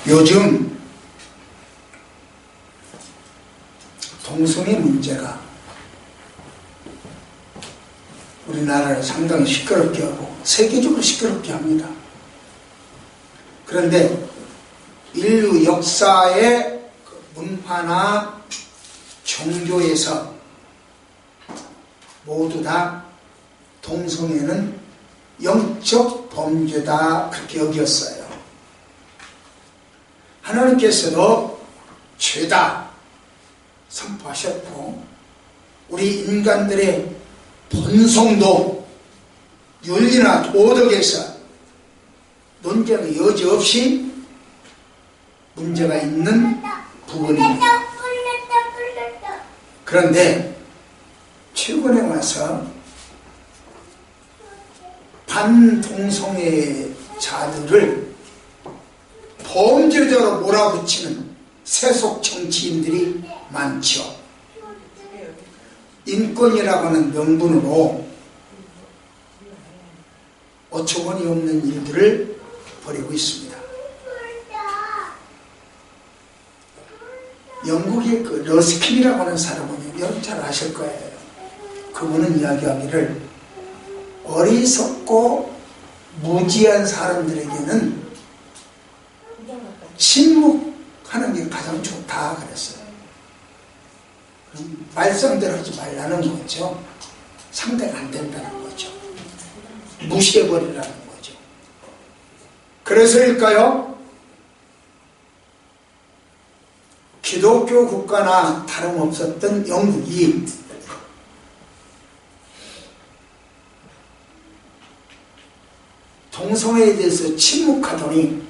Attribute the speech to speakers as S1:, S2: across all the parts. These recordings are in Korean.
S1: 요즘 동성애 문제가 우리나라를 상당히 시끄럽게 하고 세계적으로 시끄럽게 합니다. 그런데 인류 역사의 문화나 종교에서 모두 다 동성애는 영적 범죄다 그렇게 여겼어요. 하나님께서도 죄다 선포하셨고 우리 인간들의 본성도 윤리나 도덕에서 논쟁의 여지 없이 문제가 있는 부분입니다. 그런데 최근에 와서 반동성애자들을 범죄자로 몰아붙이는 세속 정치인들이 많죠. 인권이라고 하는 명분으로 어처구니 없는 일들을 벌이고 있습니다. 영국의 그 러스킨이라고 하는 사람은 여러분 잘 아실 거예요. 그분은 이야기하기를 어리석고 무지한 사람들에게는 침묵하는 게 가장 좋다 그랬어요. 말썽대로 하지 말라는 거죠. 상대가 안 된다는 거죠. 무시해버리라는 거죠. 그래서일까요? 기독교 국가나 다름없었던 영국이 동성애에 대해서 침묵하더니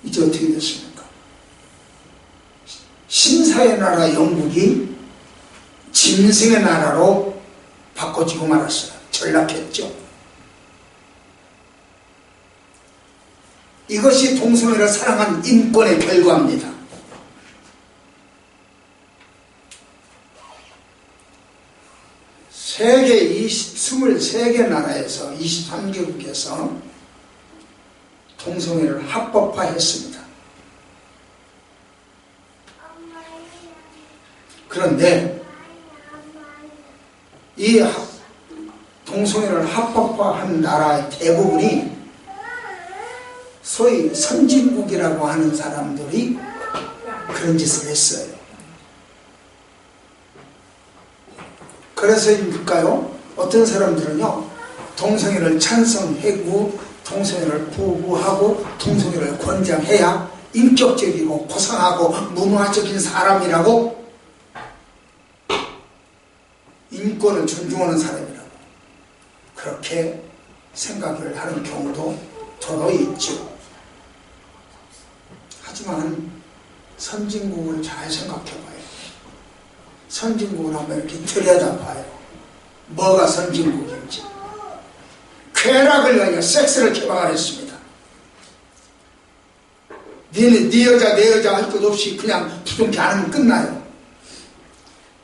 S1: 이제 어떻게 됐습니까? 신사의 나라 영국이 짐승의 나라로 바꿔지고 말았어요. 전락했죠. 이것이 동성애를 사랑한 인권의 결과입니다. 세계 23개 나라에서 23개국에서 동성애를 합법화했습니다. 그런데 이 동성애를 합법화한 나라의 대부분이 소위 선진국이라고 하는 사람들이 그런 짓을 했어요. 그래서일까요? 어떤 사람들은요, 동성애를 찬성하고 동성애를 보호하고 동성애를 권장해야 인격적이고 고상하고 문화적인 사람이라고, 인권을 존중하는 사람이라고 그렇게 생각을 하는 경우도 더러 있죠. 하지만 선진국을 잘 생각해봐요. 선진국을 한번 이렇게 들여다봐요. 뭐가 선진국인지. 쾌락을 위하여 섹스를 개방했습니다. 네 여자 내 여자 할 것 없이 그냥 부둥켜 안으면 끝나요.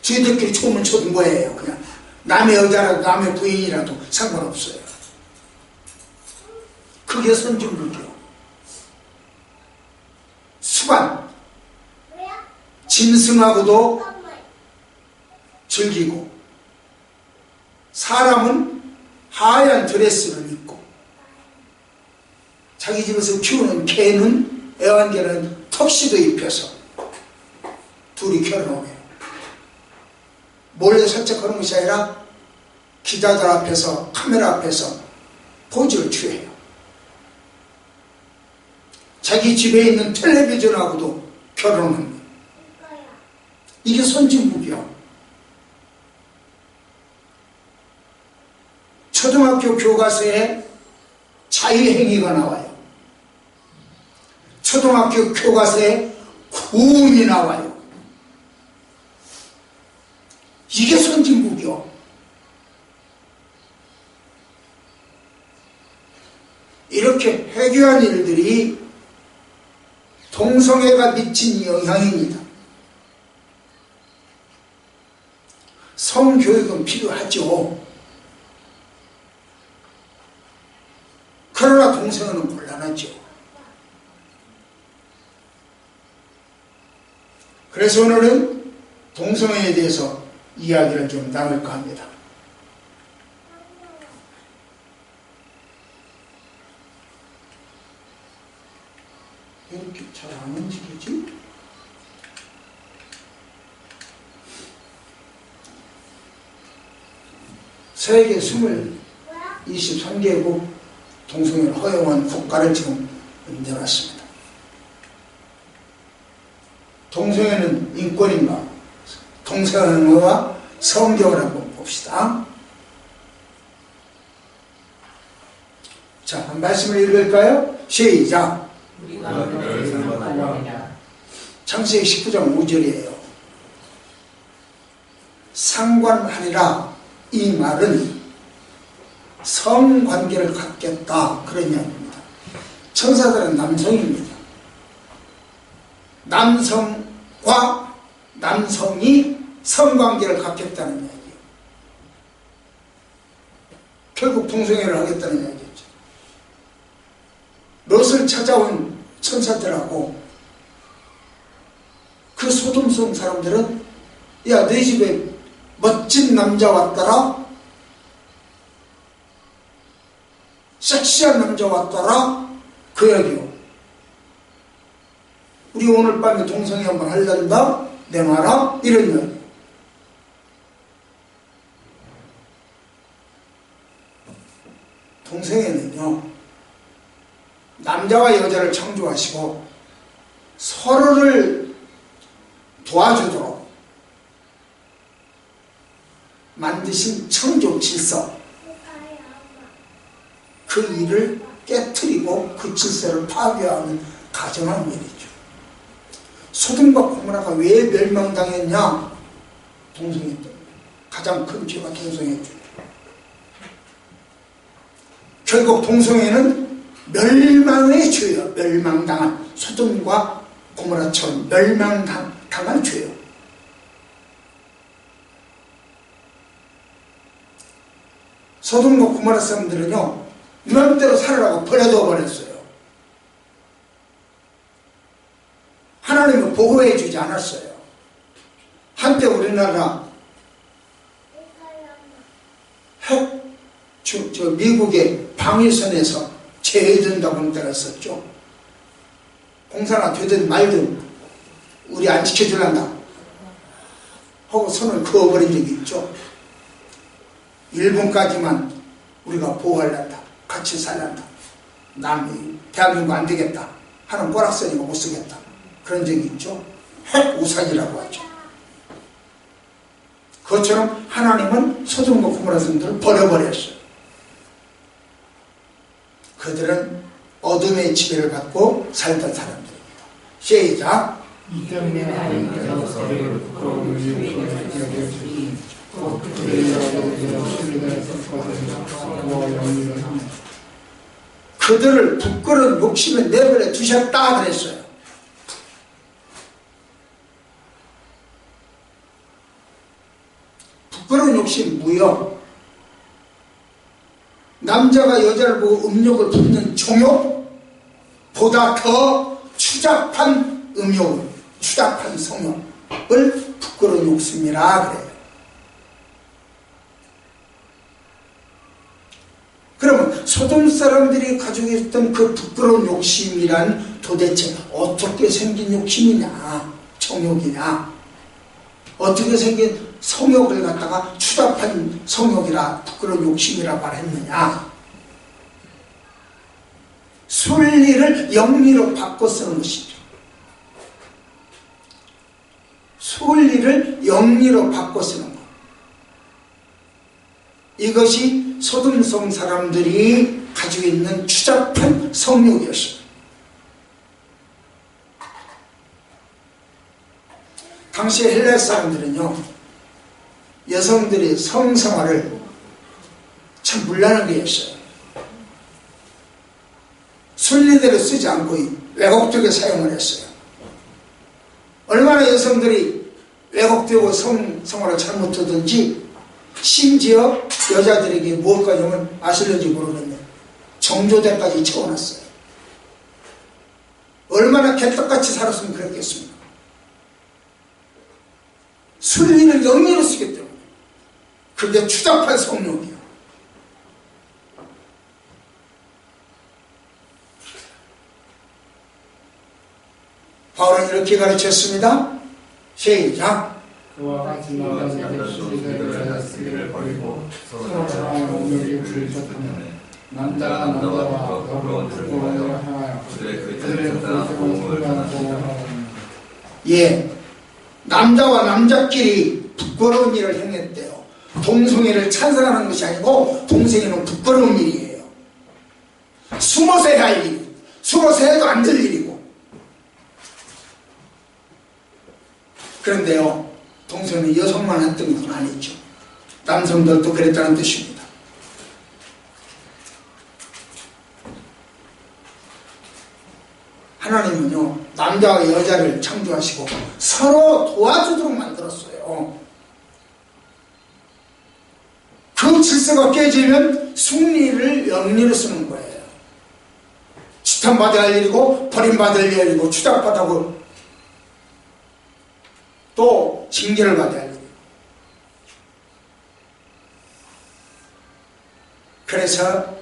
S1: 저희들끼리 춤을 춰도 뭐예요. 그냥 남의 여자라도 남의 부인이라도 상관없어요. 그게 선진국이요. 수반 짐승하고도 즐기고, 사람은 하얀 드레스를 입고, 자기 집에서 키우는 개는, 애완개는 턱시도 입혀서 둘이 결혼해요. 몰래 설득하는 것이 아니라 기자들 앞에서, 카메라 앞에서 포즈를 취해요. 자기 집에 있는 텔레비전하고도 결혼합니다. 이게 선진국이요. 초등학교 교과서에 자유행위가 나와요. 초등학교 교과서에 구음이 나와요. 이게 선진국이요. 이렇게 해괴한 일들이 동성애가 미친 영향입니다. 성교육은 필요하죠. 그러나 동성애는 곤란하죠. 그래서 오늘은 동성애에 대해서 이야기를 좀 나눌까 합니다. 왜 이렇게 잘 안 움직이지? 세계 23개국 동성애를 허용한 국가를 지금 내놨습니다. 동성애는 인권인가? 동성애와 성경을 한번 봅시다. 자, 한 말씀을 읽을까요? 시작! 창세기 19장 5절이에요. 상관하리라, 이 말은 성관계를 갖겠다, 그런 이야기입니다. 천사들은 남성입니다. 남성과 남성이 성관계를 갖겠다는 이야기예요. 결국 동성애를 하겠다는 이야기죠. 롯을 찾아온 천사들하고 그 소돔성 사람들은, 야, 내 집에 멋진 남자 왔더라, 섹시한 남자 왔더라, 그 이야기요. 우리 오늘 밤에 동성애 한번 하려다 내놔라, 이런 이야기. 동성애는요, 남자와 여자를 창조하시고 서로를 도와주도록 만드신 창조 질서, 그 일을 깨트리고 그 질서를 파괴하는 가정한 일이죠. 소돔과 고모라가 왜 멸망당했냐? 동성애 때문에. 가장 큰 죄가 동성애죠. 결국 동성애는 멸망의 죄예요. 멸망당한, 소돔과 고모라처럼 멸망당한 죄예요. 소돔과 고모라 사람들은요, 마음대로 살으라고 버려둬 버렸어요. 하나님은 보호해 주지 않았어요. 한때 우리나라 미국의 방위선에서 제외된다고 하는 때가 있었죠. 공사나 되든 말든 우리 안 지켜줄란다 하고 손을 그어버린 적이 있죠. 일본까지만 우리가 보호하란다, 같이 살란다, 남이 대한민국 안 되겠다 하는 꼬락서니가 못 쓰겠다, 그런 적이 있죠. 핵우산이라고 하죠. 그것처럼 하나님은 소돔과 고모라 사람들을 버려버렸어요. 그들은 어둠의 지배를 받고 살던 사람들입니다. 시작! 이 때문에 하나님께서 그들을 부끄러운 그들을 부끄러운 욕심에 내버려 두셨다 그랬어요. 부끄러운 욕심 무효. 남자가 여자를 보고 음욕을 품는 종욕보다 더 추잡한 음욕, 추잡한 성욕을 부끄러운 욕심이라 그래요. 그러면 소돔 사람들이 가지고 있던 그 부끄러운 욕심이란 도대체 어떻게 생긴 욕심이냐, 정욕이냐, 어떻게 생긴 성욕을 갖다가 추잡한 성욕이라 부끄러운 욕심이라 말했느냐? 순리를 영리로 바꿔 쓰는 것이죠. 순리를 영리로 바꿔 쓰는 것. 이것이 소돔성 사람들이 가지고 있는 추잡한 성욕이었습니다. 당시 헬라 사람들은요, 여성들이 성생활을 참 문란하게 했어요. 순리대로 쓰지 않고 왜곡되게 사용을 했어요. 얼마나 여성들이 왜곡되고 성생활을 잘못하든지, 심지어 여자들에게 무엇까지 하면 아실는지 모르겠네요. 정조대까지 채워놨어요. 얼마나 개떡같이 살았으면 그랬겠습니까? 순리를 영리로 쓰기 때문에 그게 추잡한 성욕이에요. 바울은 이렇게 가르쳤습니다. 시작.
S2: 그와 같이 남자들의 쓰기를 버리고 서로 사랑하여 온전히 불의적하면 남자가 남자와 더불어 부끄러움을 하여 그들의 그릇한 보험을 받고
S1: 예, 남자와 남자끼리 부끄러운 일을 행했대요. 동성애를 찬성하는 것이 아니고 동성애는 부끄러운 일이에요. 숨어서 해야 할 일, 숨어서 해도 안 될 일이고. 그런데요, 동성애 여성만 했던 것은 아니죠. 남성들도 그랬다는 뜻입니다. 하나님은요, 남자와 여자를 창조하시고 서로 도와주도록 만들었어요. 그 질서가 깨지면 승리를 영리로 쓰는 거예요. 지탄받아야 할 일이고 버림받을 일이고 추잡하다고 또 징계를 받아야 할 일이고. 그래서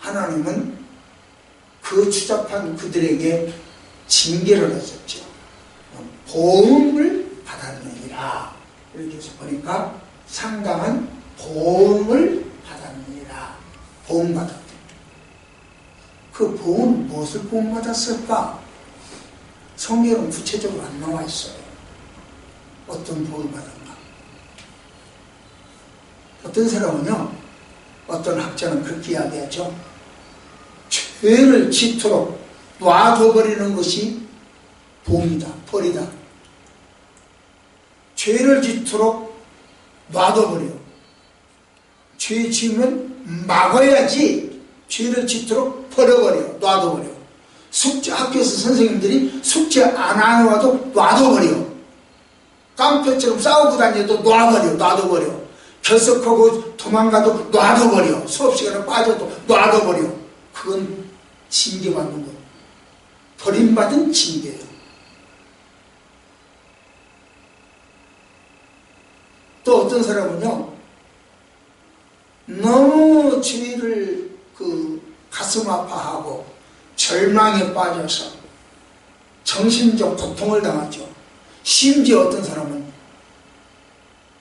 S1: 하나님은 그 추잡한 그들에게 징계를 하셨죠. 보응을 받았느니라. 이렇게 해서 보니까 상당한 보응을 받았느니라. 보응받았다. 그 보응은 무엇을 보응받았을까? 성경은 구체적으로 안 나와 있어요. 어떤 보응을 받았나? 어떤 사람은요, 어떤 학자는 그렇게 이야기하죠. 죄를 짓도록 놔둬버리는 것이 보응이다, 벌이다. 죄를 짓도록 놔둬버려. 죄 지으면 막아야지 죄를 짓도록 버려버려, 놔둬버려. 숙제, 학교에서 선생님들이 숙제 안 해와도 놔둬버려. 깡패처럼 싸우고 다녀도 놔둬버려. 결석하고 도망가도 놔둬버려. 수업시간에 빠져도 놔둬버려. 그건 징계받는 거예요. 버림받은 징계예요. 또 어떤 사람은요, 너무 죄를 가슴 아파하고 절망에 빠져서 정신적 고통을 당하죠. 심지어 어떤 사람은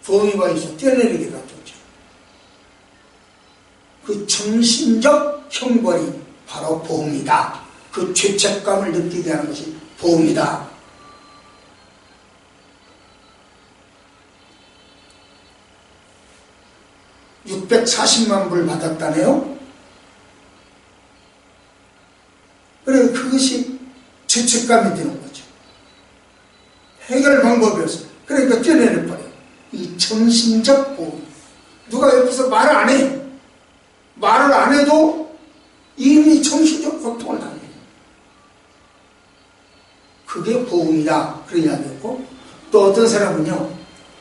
S1: 보험이가 있어 뛰어내리게 놔두죠. 그 정신적 형벌이 바로 보험이다. 그 죄책감을 느끼게 하는 것이 보험이다. $640만 불 받았다네요. 그래, 그것이 죄책감이 되는 거죠. 해결 방법이었어요. 그러니까 뛰어내려버려요. 이 정신적 보험. 누가 옆에서 말을 안 해. 말을 안 해도 이미 정신적 고통을 당해요. 그게 보험이다. 그런 이야기였고, 또 어떤 사람은요,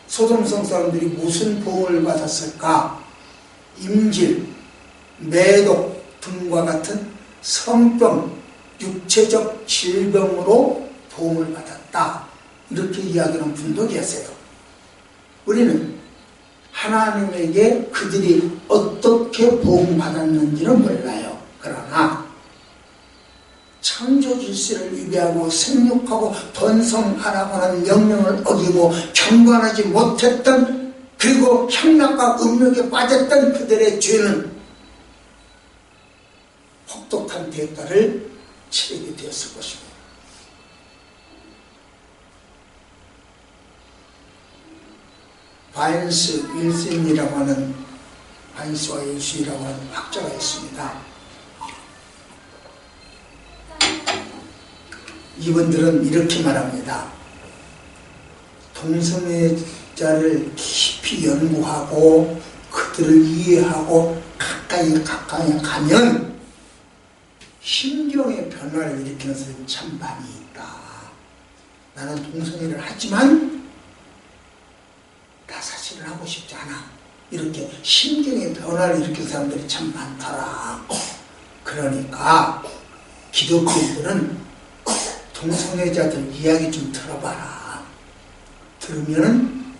S1: 소돔성 사람들이 무슨 보험을 받았을까? 임질, 매독 등과 같은 성병, 육체적 질병으로 보험을 받았다. 이렇게 이야기하는 분도 계세요. 우리는 하나님에게 그들이 어떻게 보험받았는지는 몰라요. 그러나 창조 질서를 위배하고 생육하고 번성하라고 하는 명령을 어기고 경건하지 못했던, 그리고 향락과 음욕에 빠졌던 그들의 죄는 혹독한 대가를 치르게 되었을 것입니다. 바인스 윌슨이라고 하는, 바인스와 윌슨이라고 하는 학자가 있습니다. 이분들은 이렇게 말합니다. 동성애자를 깊이 연구하고 그들을 이해하고 가까이 가면 심경의 변화를 일으키는 사람이 참 많이 있다. 나는 동성애를 하지만 나 사실은 하고 싶지 않아. 이렇게 심경의 변화를 일으키는 사람들이 참 많더라. 그러니까 기독교인들은 동성애자들 이야기 좀 들어봐라. 들으면은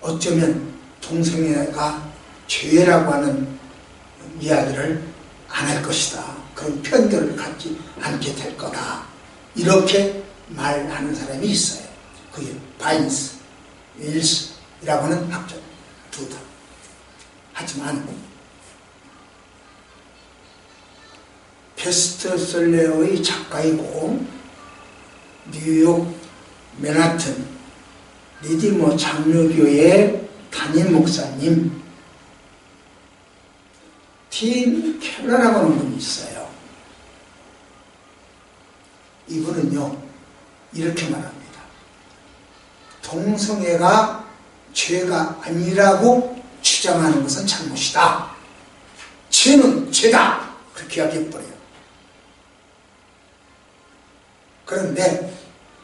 S1: 어쩌면 동성애가 죄라고 하는 이야기를 안 할 것이다. 그런 편견을 갖지 않게 될 거다. 이렇게 말하는 사람이 있어요. 그게 바인스, 윌스이라고 하는 학자 두다. 하지만 베스트셀러의 작가이고 뉴욕 맨하튼 리디머 장로교회 담임 목사님 팀 켈러라고 하는 분이 있어요. 이분은요 이렇게 말합니다. 동성애가 죄가 아니라고 주장하는 것은 잘못이다. 죄는 죄다. 그렇게 이야기해버려요. 그런데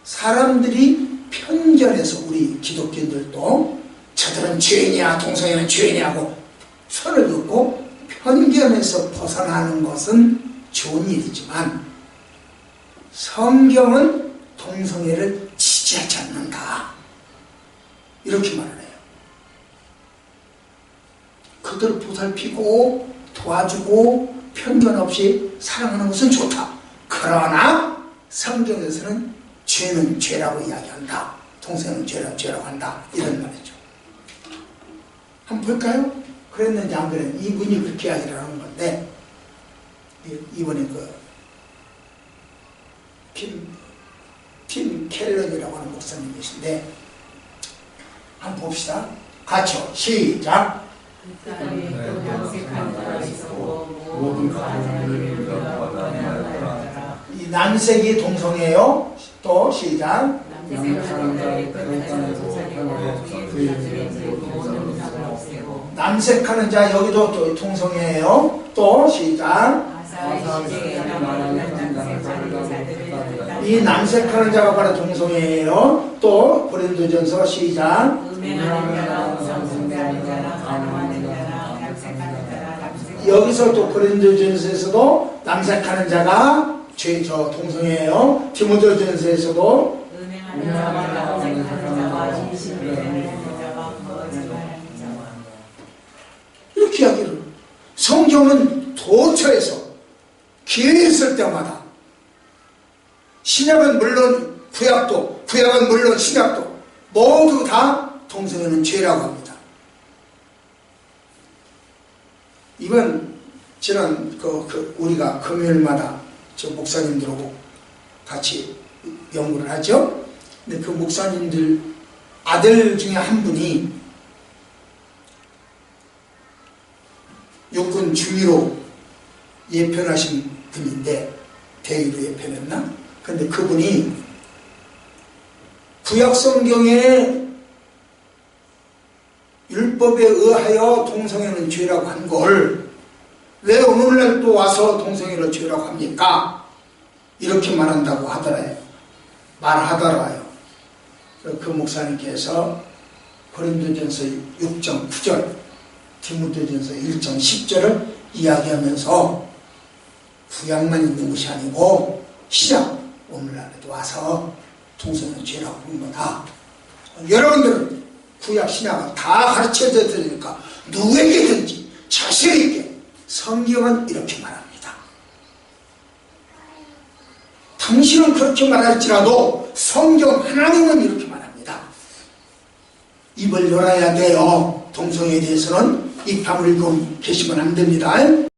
S1: 사람들이 편견해서 우리 기독교인들도 저들은 죄냐 동성애는 죄냐고 선을 긋고 편견에서 벗어나는 것은 좋은 일이지만 성경은 동성애를 지지하지 않는다. 이렇게 말을 해요. 그들을 보살피고 도와주고 편견 없이 사랑하는 것은 좋다. 그러나 성경에서는 죄는 죄라고 이야기한다. 동성애는 죄라고 한다. 이런 말이죠. 한번 볼까요? 그랬는지 안 그랬는지 이분이 그렇게 이야기를 하는 건데 이번에 팀 켈런이라고 하는 목사님이신데 한번 봅시다. 같이요. 시작. 이 남색이 동성애요. 또 시작. 남색하는 자 여기도 또 동성애예요. 또 시작. 이 남색하는 자가 바로 동성애예요. 또 고린도전서 시작. 여기서 또 고린도전서에서도 남색하는 자가 저 동성애예요. 디모데전서에서도 이렇게 이야기를 성경은 도처에서 기회 있을 때마다 신약은 물론 구약은 물론 신약도 모두 다 동성애는 죄라고 합니다. 이번 지난 우리가 금요일마다 저 목사님들하고 같이 연구를 하죠. 근데 그 목사님들 아들 중에 한 분이 육군 중위로 예편하신 분인데 대위로 예편했나? 근데 그분이 구약성경에 율법에 의하여 동성애는 죄라고 한 걸 왜 오늘날 또 와서 동성애를 죄라고 합니까? 이렇게 말한다고 말하더라요. 그 목사님께서 고린도전서 6장 9절, 디모데전서 1장 10절을 이야기하면서 구약만 있는 것이 아니고 신약 오늘날에도 와서 동성애는 죄라고 하는 거다. 여러분들은 구약 신약을 다 가르쳐줘야 되니까 누구에게든지 자신 있게 성경은 이렇게 말합니다. 당신은 그렇게 말할지라도 성경 하나님은 이렇게 말합니다. 입을 열어야 돼요. 동성애에 대해서는 입 다물고 계시면 안 됩니다.